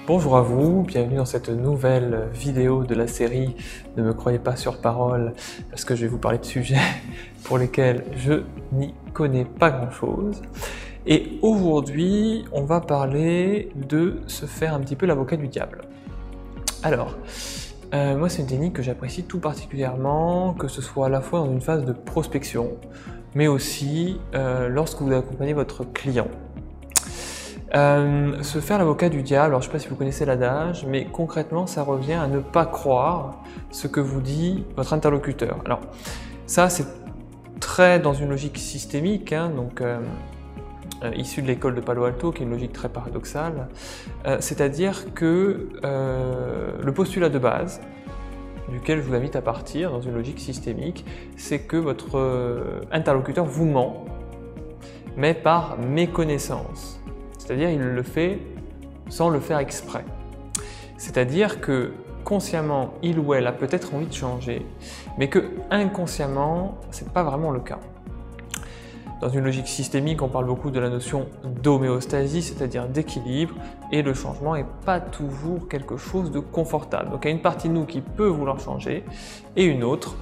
Bonjour à vous, bienvenue dans cette nouvelle vidéo de la série Ne me croyez pas sur parole, parce que je vais vous parler de sujets pour lesquels je n'y connais pas grand chose. Et aujourd'hui, on va parler de se faire un petit peu l'avocat du diable. Alors, moi c'est une technique que j'apprécie tout particulièrement, que ce soit à la fois dans une phase de prospection, mais aussi lorsque vous accompagnez votre client. Se faire l'avocat du diable, alors je ne sais pas si vous connaissez l'adage, mais concrètement ça revient à ne pas croire ce que vous dit votre interlocuteur. Alors ça c'est très dans une logique systémique, issue de l'école de Palo Alto, qui est une logique très paradoxale, c'est-à-dire que le postulat de base, duquel je vous invite à partir dans une logique systémique, c'est que votre interlocuteur vous ment, mais par méconnaissance. C'est-à-dire qu'il le fait sans le faire exprès. C'est-à-dire que consciemment, il ou elle a peut-être envie de changer, mais que inconsciemment, ce n'est pas vraiment le cas. Dans une logique systémique, on parle beaucoup de la notion d'homéostasie, c'est-à-dire d'équilibre, et le changement n'est pas toujours quelque chose de confortable. Donc il y a une partie de nous qui peut vouloir changer, et une autre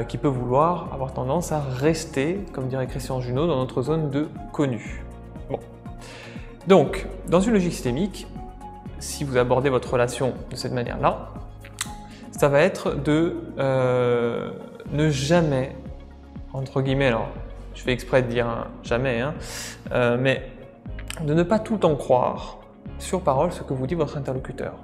qui peut vouloir avoir tendance à rester, comme dirait Christian Junod, dans notre zone de connu. Bon. Donc, dans une logique systémique, si vous abordez votre relation de cette manière-là, ça va être de ne jamais, entre guillemets, alors je fais exprès de dire jamais, mais de ne pas tout le temps croire sur parole ce que vous dit votre interlocuteur.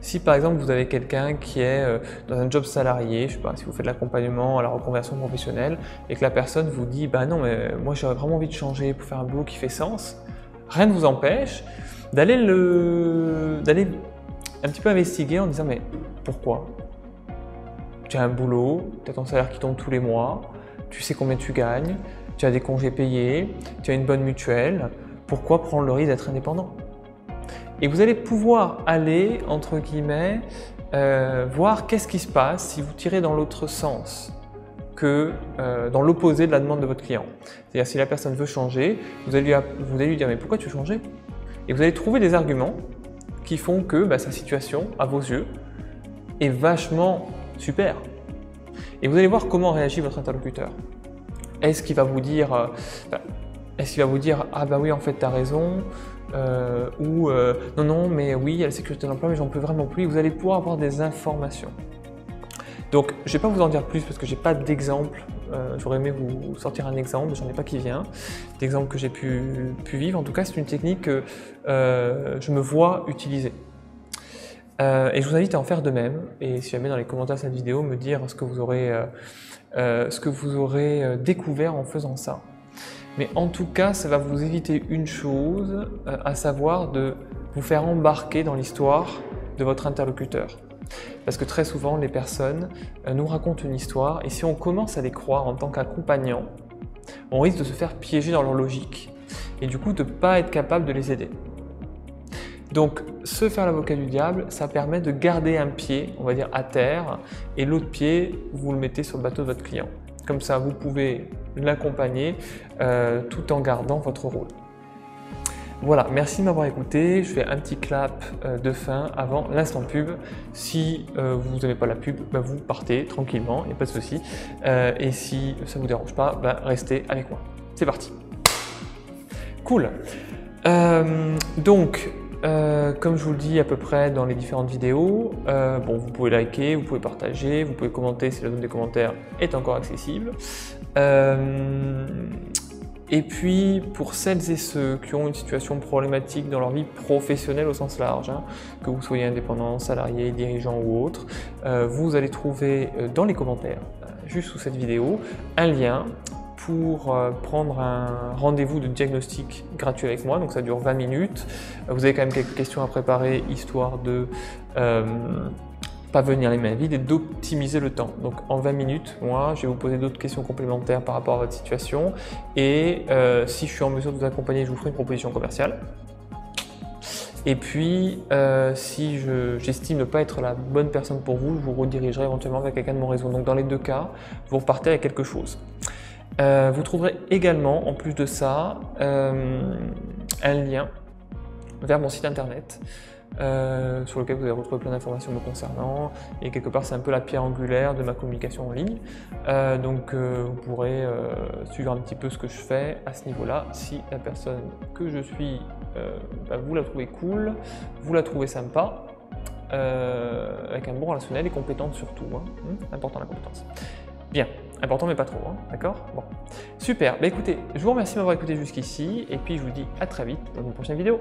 Si par exemple vous avez quelqu'un qui est dans un job salarié, je sais pas, si vous faites de l'accompagnement à la reconversion professionnelle et que la personne vous dit « bah non mais moi j'aurais vraiment envie de changer pour faire un boulot qui fait sens », rien ne vous empêche d'aller un petit peu investiguer en disant « mais pourquoi ? Tu as un boulot, tu as ton salaire qui tombe tous les mois, tu sais combien tu gagnes, tu as des congés payés, tu as une bonne mutuelle, pourquoi prendre le risque d'être indépendant ?» Et vous allez pouvoir aller, entre guillemets, voir qu'est-ce qui se passe si vous tirez dans l'autre sens que dans l'opposé de la demande de votre client. C'est-à-dire si la personne veut changer, vous allez lui dire « mais pourquoi tu veux changer ?» Et vous allez trouver des arguments qui font que sa situation, à vos yeux, est vachement super. Et vous allez voir comment réagit votre interlocuteur. Est-ce qu'il va vous dire « ah bah oui en fait t'as raison » ou non non mais oui il y a la sécurité de l'emploi mais j'en peux vraiment plus. Vous allez pouvoir avoir des informations. Donc je ne vais pas vous en dire plus parce que j'ai pas d'exemple. J'aurais aimé vous sortir un exemple, j'en ai pas qui vient, d'exemple que j'ai pu vivre. En tout cas c'est une technique que je me vois utiliser. Et je vous invite à en faire de même. Et si jamais dans les commentaires de cette vidéo me dire ce que vous aurez découvert en faisant ça. Mais en tout cas, ça va vous éviter une chose, à savoir de vous faire embarquer dans l'histoire de votre interlocuteur. Parce que très souvent, les personnes nous racontent une histoire et si on commence à les croire en tant qu'accompagnant, on risque de se faire piéger dans leur logique et du coup de ne pas être capable de les aider. Donc, se faire l'avocat du diable, ça permet de garder un pied, on va dire, à terre et l'autre pied, vous le mettez sur le bateau de votre client. Comme ça, vous pouvez l'accompagner tout en gardant votre rôle. Voilà, merci de m'avoir écouté. Je fais un petit clap de fin avant l'instant pub. Si vous n'avez pas la pub, vous partez tranquillement, il n'y a pas de souci. Et si ça ne vous dérange pas, restez avec moi. C'est parti. Cool. Donc, comme je vous le dis à peu près dans les différentes vidéos, vous pouvez liker, vous pouvez partager, vous pouvez commenter si la zone des commentaires est encore accessible. Et puis, pour celles et ceux qui ont une situation problématique dans leur vie professionnelle au sens large, que vous soyez indépendant, salarié, dirigeant ou autre, vous allez trouver dans les commentaires, juste sous cette vidéo, un lien pour prendre un rendez-vous de diagnostic gratuit avec moi, donc ça dure 20 minutes. Vous avez quand même quelques questions à préparer, histoire de pas venir les mains vides et d'optimiser le temps. Donc en 20 minutes, moi, je vais vous poser d'autres questions complémentaires par rapport à votre situation et si je suis en mesure de vous accompagner, je vous ferai une proposition commerciale. Et puis, si j'estime ne pas être la bonne personne pour vous, je vous redirigerai éventuellement vers quelqu'un de mon réseau. Donc dans les deux cas, vous repartez avec quelque chose. Vous trouverez également, en plus de ça, un lien vers mon site internet sur lequel vous allez retrouver plein d'informations me concernant, et quelque part c'est un peu la pierre angulaire de ma communication en ligne. Donc vous pourrez suivre un petit peu ce que je fais à ce niveau-là. Si la personne que je suis, vous la trouvez cool, vous la trouvez sympa, avec un bon relationnel et compétente surtout, hein. Important la compétence. Bien, important mais pas trop, hein. D'accord? Bon, super. Bah écoutez, je vous remercie de m'avoir écouté jusqu'ici, et puis je vous dis à très vite dans une prochaine vidéo.